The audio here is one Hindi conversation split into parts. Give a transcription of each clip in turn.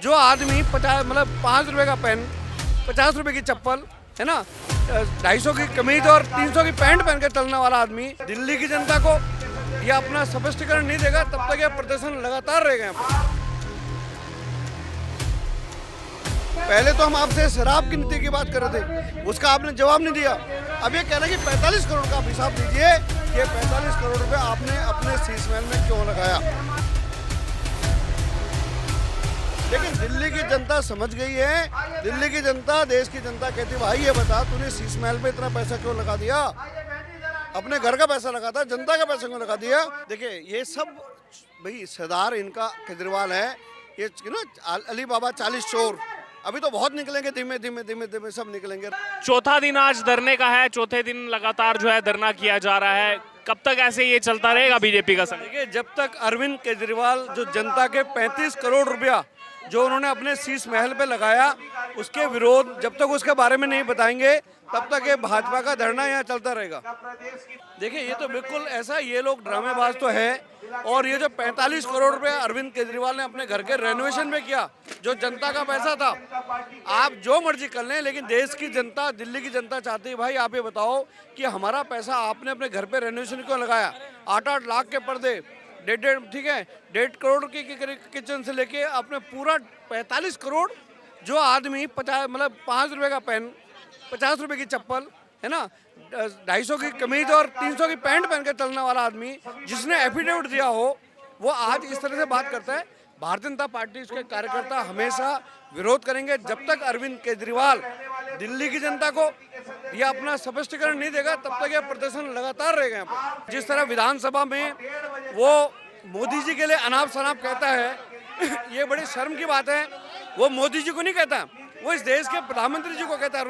जो आदमी 50 मतलब 5 रुपए का पेन, 50 रुपए की चप्पल, है ना, 250 की कमीज और 300 की पैंट पहन के चलने वाला आदमी दिल्ली की जनता को ये अपना स्पष्टीकरण नहीं देगा तब तक ये प्रदर्शन लगातार रहेगा। पहले तो हम आपसे शराब की नीति की बात कर रहे थे, उसका आपने जवाब नहीं दिया। अब ये कह रहे हैं कि 45 करोड़ का आप हिसाब दीजिए कि 45 करोड़ रुपए आपने अपने शीश महल में क्यों लगाया। लेकिन दिल्ली की जनता समझ गई है, दिल्ली की जनता, देश की जनता कहती भाई ये बता तूने शीश महल पे इतना पैसा क्यों लगा दिया, अपने घर का पैसा लगा था, जनता का पैसा क्यों लगा दिया। देखिए ये सब भाई सरदार इनका केजरीवाल है, ये ना अली बाबा 40 चोर, अभी तो बहुत निकलेंगे, धीमे धीमे धीमे धीमे सब निकलेंगे। चौथा दिन आज धरने का है, चौथे दिन लगातार जो है धरना किया जा रहा है। कब तक ऐसे ये चलता रहेगा बीजेपी का संघ? देखिए जब तक अरविंद केजरीवाल जो जनता के 35 करोड़ रुपया जो उन्होंने अपने शीश महल पे लगाया उसके विरोध जब तक उसके बारे में नहीं बताएंगे तब तक ये भाजपा का धरना यहाँ चलता रहेगा। देखिए ये तो बिल्कुल ऐसा, ये लोग ड्रामेबाज तो है, और ये जो 45 करोड़ रुपए अरविंद केजरीवाल ने अपने घर के रेनोवेशन में किया जो जनता का पैसा था, आप जो मर्जी कर लें, लेकिन देश की जनता, दिल्ली की जनता चाहती है भाई आप ये बताओ कि हमारा पैसा आपने अपने घर पे रेनोवेशन क्यों लगाया। 8-8 लाख के पर्दे, 1.5 ठीक है 1.5 करोड़ की किचन से लेके आपने पूरा 45 करोड़, जो आदमी 50 मतलब 5 रुपए का पेन, 50 रुपए की चप्पल, है ना, 250 की कमीज और 300 की पैंट पहन के चलने वाला आदमी जिसने एफिडेविट दिया हो वो आज इस तरह से बात करता है। भारतीय जनता पार्टी उसके कार्यकर्ता हमेशा विरोध करेंगे जब तक अरविंद केजरीवाल दिल्ली की जनता को यह अपना स्पष्टीकरण नहीं देगा तब तक यह प्रदर्शन लगातार रहेगा। जिस तरह विधानसभा में वो मोदी जी के लिए अनाप शनाप कहता है ये बड़ी शर्म की बात है। वो मोदी जी को नहीं कहता, वो इस देश के प्रधानमंत्री जी को कहता है।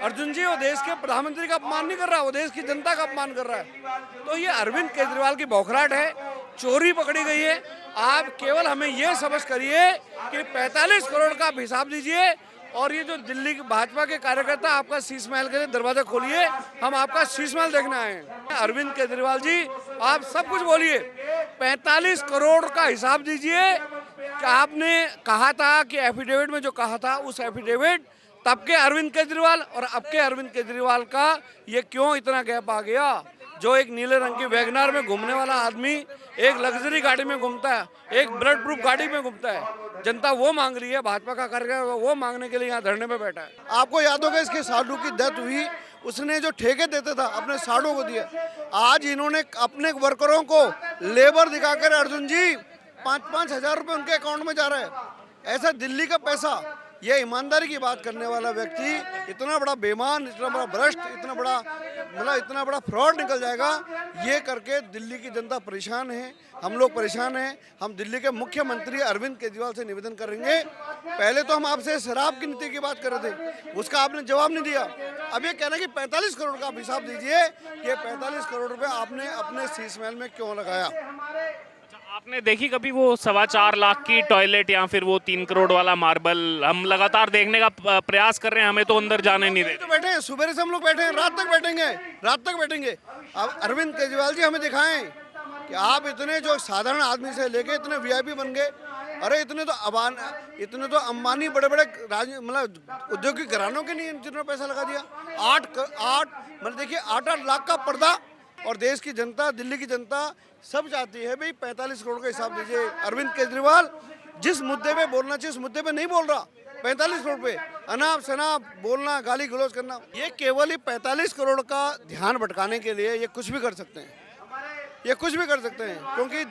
अर्जुन जी वो देश के प्रधानमंत्री का अपमान नहीं कर रहा, वो देश की जनता का अपमान कर रहा है। तो ये अरविंद केजरीवाल की बौखलाहट है, चोरी पकड़ी गई है। आप केवल हमें ये समझ करिए कि 45 करोड़ का आप हिसाब दीजिए और ये जो दिल्ली की भाजपा के कार्यकर्ता आपका शीश महल के दरवाजा खोलिए, हम आपका शीश महल देखने आए हैं। अरविंद केजरीवाल जी आप सब कुछ बोलिए, 45 करोड़ का हिसाब दीजिए कि आपने कहा था कि एफिडेविट में जो कहा था उस एफिडेविट तब के अरविंद केजरीवाल और अब के अरविंद केजरीवाल का ये क्यों इतना गैप आ गया। जो एक नीले रंग की वैगनार में घूमने वाला आदमी एक लग्जरी गाड़ी में घूमता है, एक ब्लड प्रूफ गाड़ी में घूमता है, जनता वो मांग रही है, भाजपा का कार्यकर्ता वो मांगने के लिए यहाँ धरने में बैठा है। आपको याद होगा इसके साधु की डेथ हुई, उसने जो ठेके देता था अपने साधुओं को दिया। आज इन्होंने अपने वर्करों को लेबर दिखाकर अर्जुन जी 5-5 हजार रुपये उनके अकाउंट में जा रहा है। ऐसा दिल्ली का पैसा, ये ईमानदारी की बात करने वाला व्यक्ति इतना बड़ा बेईमान, इतना बड़ा भ्रष्ट, इतना बड़ा फ्रॉड निकल जाएगा, ये करके दिल्ली की जनता परेशान है, हम लोग परेशान हैं। हम दिल्ली के मुख्यमंत्री अरविंद केजरीवाल से निवेदन करेंगे, पहले तो हम आपसे शराब की नीति की बात कर रहे थे, उसका आपने जवाब नहीं दिया। अब ये कहना कि 45 करोड़ का आप हिसाब दीजिए कि 45 करोड़ रुपए आपने अपने शीश महल में क्यों लगाया। आपने देखी कभी वो 4.25 लाख की टॉयलेट या फिर वो 3 करोड़ वाला मार्बल? हम लगातार देखने का प्रयास कर रहे हैं, हमें तो अंदर जाने नहीं देते। तो बैठे हैं, सुबह से हम लोग बैठे हैं, रात तक बैठेंगे। अब अरविंद केजरीवाल जी हमें दिखाएं कि आप इतने जो साधारण आदमी से लेके इतने वीआईपी बन गए। अरे इतने तो अंबानी बड़े बड़े उद्योगिक घरानों के नहीं जिन्होंने पैसा लगा दिया। 8 लाख का पर्दा, और देश की जनता, दिल्ली की जनता सब चाहती है भाई 45 करोड़ का हिसाब दीजिए। अरविंद केजरीवाल जिस मुद्दे पे बोलना चाहिए उस मुद्दे पे नहीं बोल रहा। 45 करोड़ पे अनाप शनाप बोलना, गाली गलौज करना, ये केवल ही 45 करोड़ का ध्यान भटकाने के लिए ये कुछ भी कर सकते हैं, ये कुछ भी कर सकते हैं। क्योंकि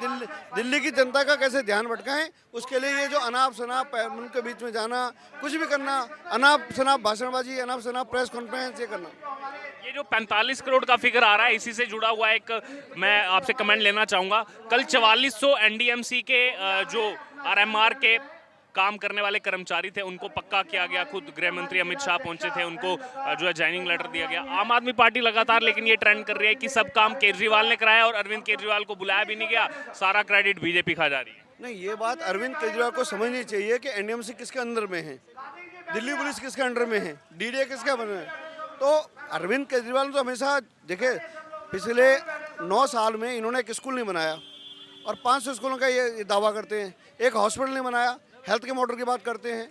दिल्ली की जनता का कैसे ध्यान भटकाएं उसके लिए ये जो अनाप शनाप उनके बीच में जाना, कुछ भी करना, अनाप शनाप भाषणबाजी, अनाप शनाप प्रेस कॉन्फ्रेंस ये करना। ये जो 45 करोड़ का फिगर आ रहा है, इसी से जुड़ा हुआ एक मैं आपसे कमेंट लेना चाहूँगा। कल 4400 एनडीएमसी के जो आरएमआर के काम करने वाले कर्मचारी थे उनको पक्का किया गया, खुद गृह मंत्री अमित शाह पहुंचे थे, उनको जो है ज्वाइनिंग लेटर दिया गया। आम आदमी पार्टी लगातार लेकिन ये ट्रेंड कर रही है कि सब काम केजरीवाल ने कराया और अरविंद केजरीवाल को बुलाया भी नहीं गया, सारा क्रेडिट बीजेपी खा जा रही है। नहीं, ये बात अरविंद केजरीवाल को समझनी चाहिए कि एनडीएमसी किसके अंदर में है, दिल्ली पुलिस किसके अंडर में है, डीडीए किसके बने है। तो अरविंद केजरीवाल तो हमेशा देखे, पिछले 9 साल में इन्होंने एक स्कूल नहीं बनाया और 500 स्कूलों का ये दावा करते हैं। एक हॉस्पिटल नहीं बनाया, हेल्थ के मॉडल की बात करते हैं,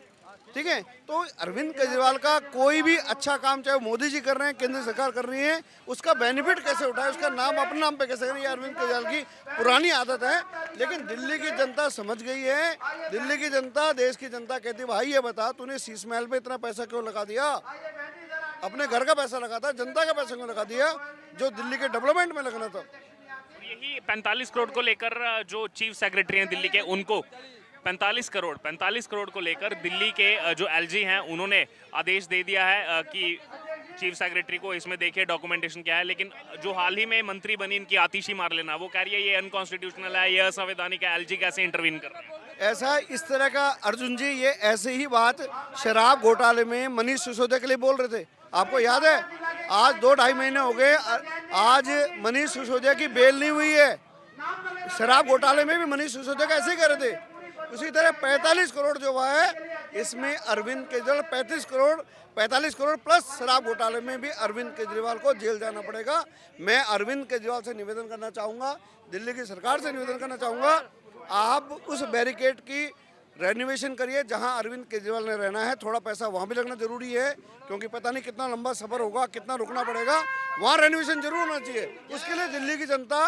ठीक है। तो अरविंद केजरीवाल का कोई भी अच्छा काम चाहे मोदी जी कर रहे हैं, केंद्र सरकार कर रही है, उसका बेनिफिट कैसे उठाए, उसका नाम अपने नाम पे कैसे करें, ये अरविंद केजरीवाल की पुरानी आदत है। लेकिन दिल्ली की जनता समझ गई है, दिल्ली की जनता, देश की जनता कहती है भाई ये बता तूने शीश महल पे इतना पैसा क्यों लगा दिया, अपने घर का पैसा लगा था, जनता का पैसा क्यों लगा दिया जो दिल्ली के डेवलपमेंट में लगना था। यही 45 करोड़ को लेकर जो चीफ सेक्रेटरी हैं दिल्ली के, उनको 45 करोड़ को लेकर दिल्ली के जो एलजी हैं उन्होंने आदेश दे दिया है कि चीफ सेक्रेटरी को इसमें देखिए डॉक्यूमेंटेशन क्या है। लेकिन जो हाल ही में मंत्री बनी इनकी आतिशी मार लेना, वो कह रही है ये अनकॉन्स्टिट्यूशनल है, ये असंवैधानिक है, एलजी कैसे इंटरवीन कर रहे हैं। ऐसा इस तरह का अर्जुन जी ये ऐसे ही बात शराब घोटाले में मनीष सिसोदिया के लिए बोल रहे थे, आपको याद है। आज 2-2.5 महीने हो गए, आज मनीष सिसोदिया की बेल नहीं हुई है। शराब घोटाले में भी मनीष सिसोदिया का ऐसे ही कर रहे थे। उसी तरह 45 करोड़ जो हुआ है इसमें अरविंद केजरीवाल 45 करोड़ प्लस शराब घोटाले में भी अरविंद केजरीवाल को जेल जाना पड़ेगा। मैं अरविंद केजरीवाल से निवेदन करना चाहूँगा, दिल्ली की सरकार से निवेदन करना चाहूँगा, आप उस बैरिकेड की रेनोवेशन करिए जहां अरविंद केजरीवाल ने रहना है। थोड़ा पैसा वहां भी लगना जरूरी है क्योंकि पता नहीं कितना लंबा सफर होगा, कितना रुकना पड़ेगा, वहां रेनोवेशन जरूर होना चाहिए। उसके लिए दिल्ली की जनता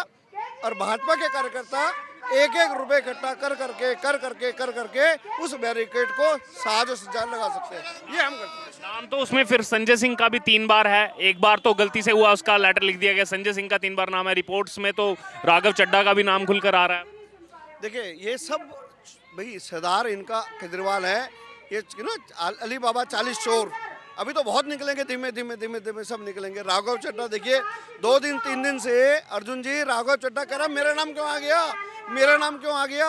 और भाजपा के कार्यकर्ता एक रुपए इकट्ठा कर करके उस बैरिकेड को साज और सज्जा लगा सकते हैं, ये हम करते हैं। नाम तो उसमें फिर संजय सिंह का भी 3 बार है, एक बार तो गलती से हुआ, उसका लेटर लिख दिया गया, संजय सिंह का 3 बार नाम है। रिपोर्ट्स में तो राघव चड्ढा का भी नाम खुलकर आ रहा है। देखिए ये सब भाई सरदार इनका केजरीवाल है, ये ना अली बाबा 40 चोर अभी तो बहुत निकलेंगे, धीमे धीमे सब निकलेंगे। राघव चड्ढा देखिए 2 दिन 3 दिन से अर्जुन जी राघव चड्ढा कह रहा मेरा नाम क्यों आ गया, मेरा नाम क्यों आ गया।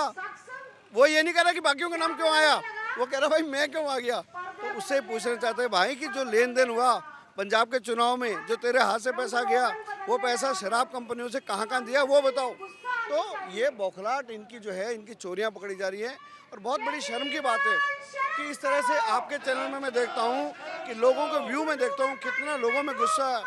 वो ये नहीं कह रहा कि बाकियों का नाम क्यों आया, वो कह रहा भाई मैं क्यों आ गया। तो उससे पूछना चाहते हैं भाई कि जो लेन देन हुआ पंजाब के चुनाव में, जो तेरे हाथ से पैसा गया, वो पैसा शराब कंपनियों से कहाँ दिया वो बताओ। तो ये बौखलाहट इनकी जो है, इनकी चोरियां पकड़ी जा रही है और बहुत बड़ी शर्म की बात है कि इस तरह से आपके चैनल में मैं देखता हूँ कि लोगों के व्यू में देखता हूँ कितना लोगों में गुस्सा है।